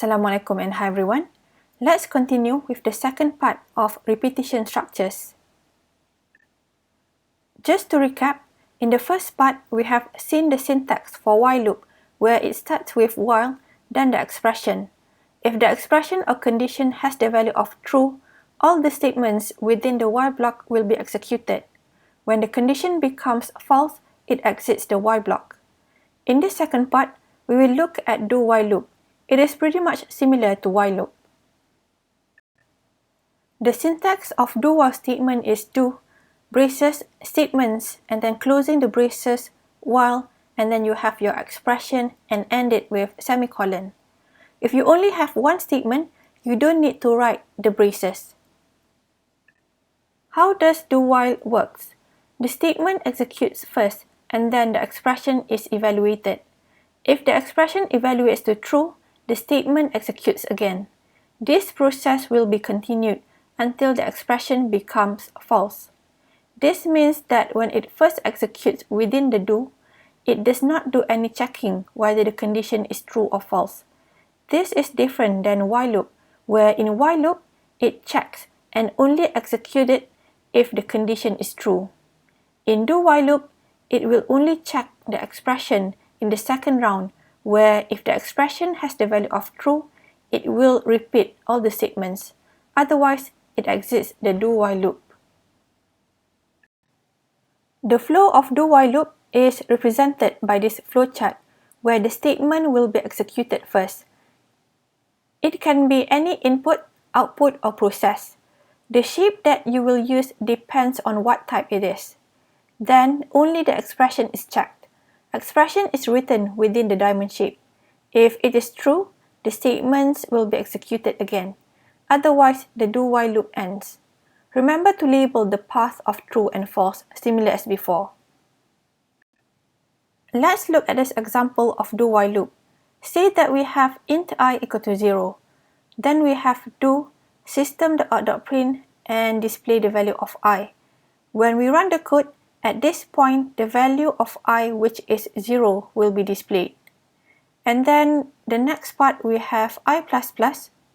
Assalamualaikum and hi everyone. Let's continue with the second part of repetition structures. Just to recap, in the first part, we have seen the syntax for while loop, where it starts with while, then the expression. If the expression or condition has the value of true, all the statements within the while block will be executed. When the condition becomes false, it exits the while block. In this second part, we will look at do while loop. It is pretty much similar to while loop. The syntax of do while statement is do, braces, statements, and then closing the braces, while, and then you have your expression and end it with semicolon. If you only have one statement, you don't need to write the braces. How does do while works? The statement executes first, and then the expression is evaluated. If the expression evaluates to true, the statement executes again. This process will be continued until the expression becomes false. This means that when it first executes within the do, it does not do any checking whether the condition is true or false. This is different than while loop, where in while loop, it checks and only executes it if the condition is true. In do while loop, it will only check the expression in the second round, where if the expression has the value of true, it will repeat all the statements. Otherwise, it exits the do while loop. The flow of do while loop is represented by this flowchart, where the statement will be executed first. It can be any input, output, or process. The shape that you will use depends on what type it is. Then, only the expression is checked. Expression is written within the diamond shape. If it is true, the statements will be executed again. Otherwise, the do while loop ends. Remember to label the path of true and false, similar as before. Let's look at this example of do while loop. Say that we have int I equal to 0. Then we have do system.out.print and display the value of I. When we run the code, at this point, the value of I, which is 0, will be displayed. And then the next part, we have I++,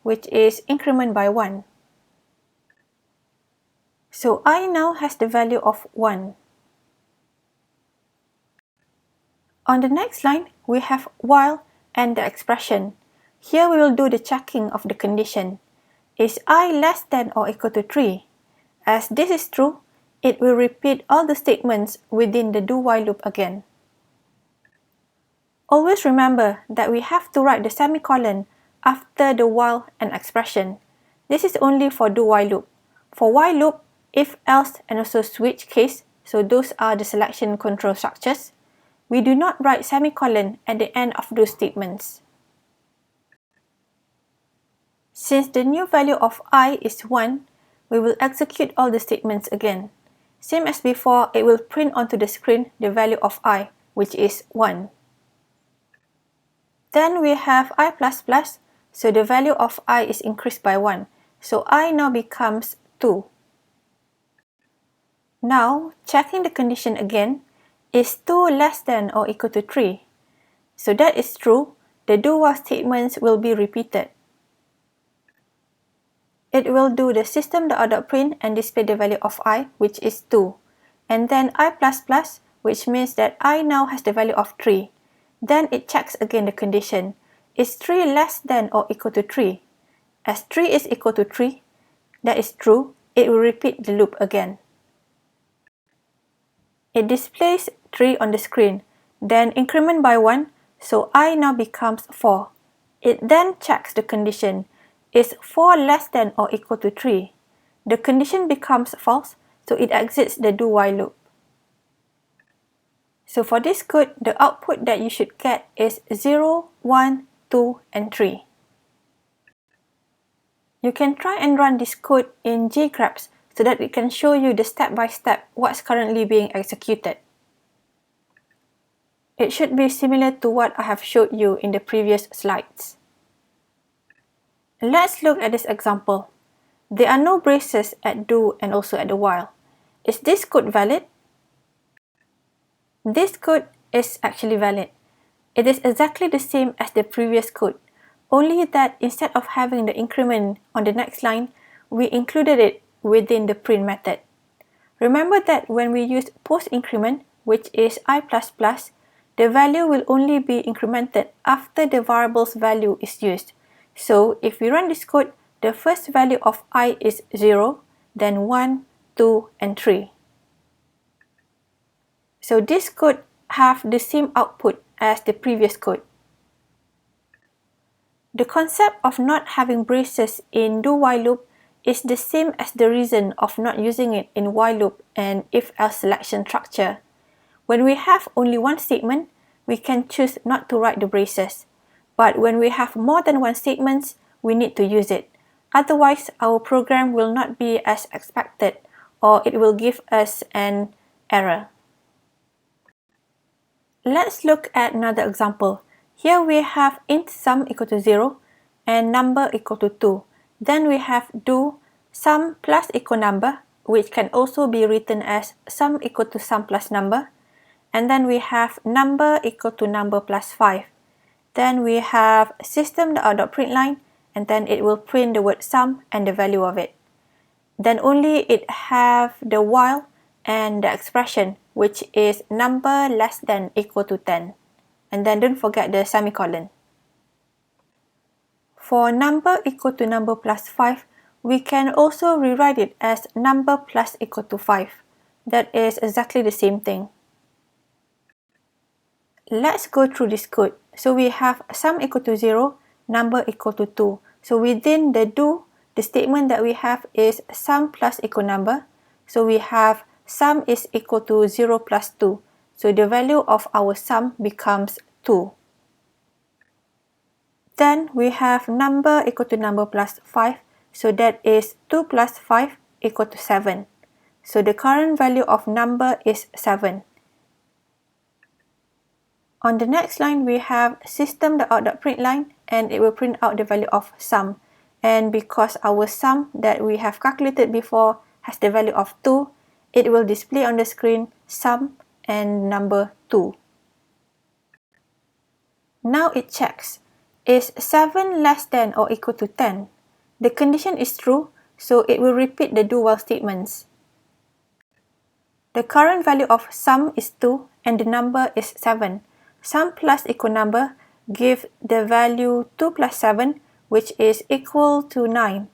which is increment by 1. So I now has the value of 1. On the next line, we have while and the expression. Here we will do the checking of the condition. Is I less than or equal to 3? As this is true, it will repeat all the statements within the do while loop again. Always remember that we have to write the semicolon after the while and expression. This is only for do while loop. For while loop, if, else, and also switch case, so those are the selection control structures, we do not write semicolon at the end of those statements. Since the new value of I is 1, we will execute all the statements again. Same as before, it will print onto the screen the value of I, which is 1. Then we have I++, so the value of I is increased by 1. So I now becomes 2. Now, checking the condition again, is 2 less than or equal to 3? So that is true, the do while statements will be repeated. It will do the system.out.print and display the value of I, which is 2. And then I++, which means that I now has the value of 3. Then it checks again the condition. Is 3 less than or equal to 3? As 3 is equal to 3, that is true, it will repeat the loop again. It displays 3 on the screen, then increment by 1, so I now becomes 4. It then checks the condition. Is 4 less than or equal to 3? The condition becomes false, so it exits the do while loop. So for this code, the output that you should get is 0, 1, 2, and 3. You can try and run this code in ggraph so that it can show you the step-by-step what's currently being executed. It should be similar to what I have showed you in the previous slides. Let's look at this example. There are no braces at do and also at the while. Is this code valid? This code is actually valid. It is exactly the same as the previous code. only that instead of having the increment on the next line, we included it within the print method. Remember that when we use post increment, which is I++, the value will only be incremented after the variable's value is used. So if we run this code, the first value of I is 0, then 1, 2, and 3. So this code have the same output as the previous code. The concept of not having braces in do-while loop is the same as the reason of not using it in while loop and if-else selection structure. When we have only one statement, we can choose not to write the braces. But when we have more than one statement, we need to use it. Otherwise, our program will not be as expected, or it will give us an error. Let's look at another example. Here we have int sum equal to 0 and number equal to 2. Then we have do sum plus equal number, which can also be written as sum equal to sum plus number. And then we have number equal to number plus 5. Then we have system.out.println, and then it will print the word sum and the value of it. Then only it have the while and the expression, which is number less than equal to 10. And then don't forget the semicolon. For number equal to number plus 5, we can also rewrite it as number plus equal to 5. That is exactly the same thing. Let's go through this code. So we have sum equal to 0, number equal to 2. So within the do, the statement that we have is sum plus equal number. So we have sum is equal to 0 plus 2. So the value of our sum becomes 2. Then we have number equal to number plus 5. So that is 2 plus 5 equal to 7. So the current value of number is 7. On the next line, we have system.out.println, and it will print out the value of sum. And because our sum that we have calculated before has the value of 2, it will display on the screen sum and number 2. Now it checks, is 7 less than or equal to 10? The condition is true, so it will repeat the do-while statements. The current value of sum is 2 and the number is 7. Sum plus equal number give the value 2 plus 7, which is equal to 9.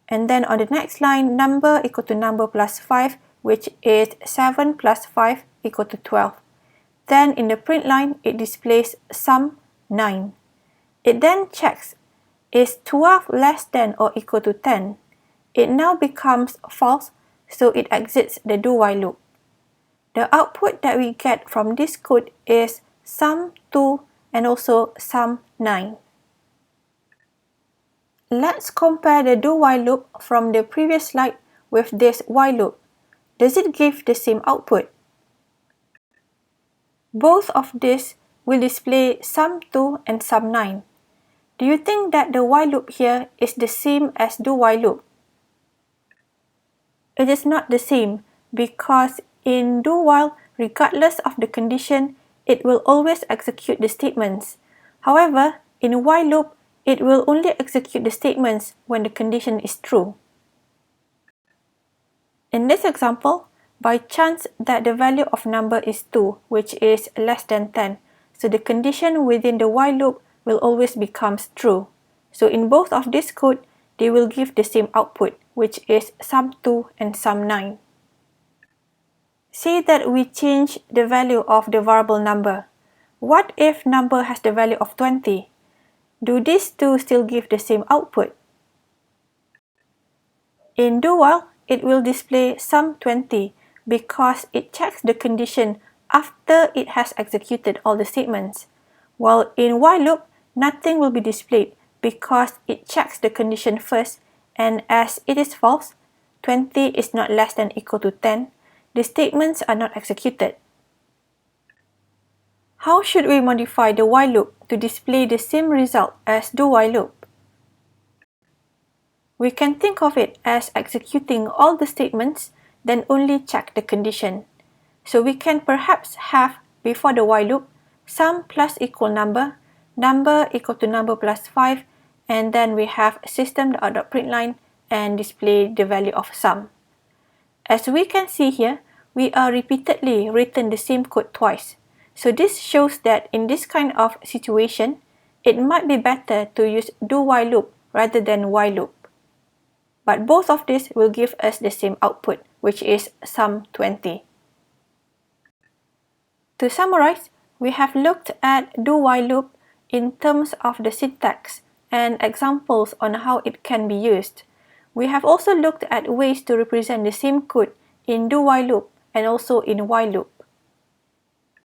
And then on the next line, number equal to number plus 5, which is 7 plus 5 equal to 12. Then in the print line, it displays sum 9. It then checks, is 12 less than or equal to 10? It now becomes false, so it exits the do-while loop. The output that we get from this code is sum 2 and also sum 9. Let's compare the do-while loop from the previous slide with this while loop. Does it give the same output? Both of these will display sum 2 and sum 9. Do you think that the while loop here is the same as do-while loop? It is not the same because in do-while, regardless of the condition, it will always execute the statements. However, in while loop, it will only execute the statements when the condition is true. In this example, by chance that the value of number is 2, which is less than 10, so the condition within the while loop will always becomes true. So in both of this code, they will give the same output, which is sum 2 and sum 9. Say that we change the value of the variable number. What if number has the value of 20? Do these two still give the same output? In do-while, it will display sum 20 because it checks the condition after it has executed all the statements. While in while loop, nothing will be displayed because it checks the condition first, and as it is false, 20 is not less than equal to 10, the statements are not executed. How should we modify the while loop to display the same result as do-while loop? We can think of it as executing all the statements, then only check the condition. So we can perhaps have, before the while loop, sum plus equal number, number equal to number plus 5, and then we have system.out.println and display the value of sum. As we can see here, we are repeatedly written the same code twice. So this shows that in this kind of situation, it might be better to use do-while loop rather than while loop. But both of these will give us the same output, which is sum 20. To summarize, we have looked at do-while loop in terms of the syntax and examples on how it can be used. We have also looked at ways to represent the same code in do-while loop and also in while loop.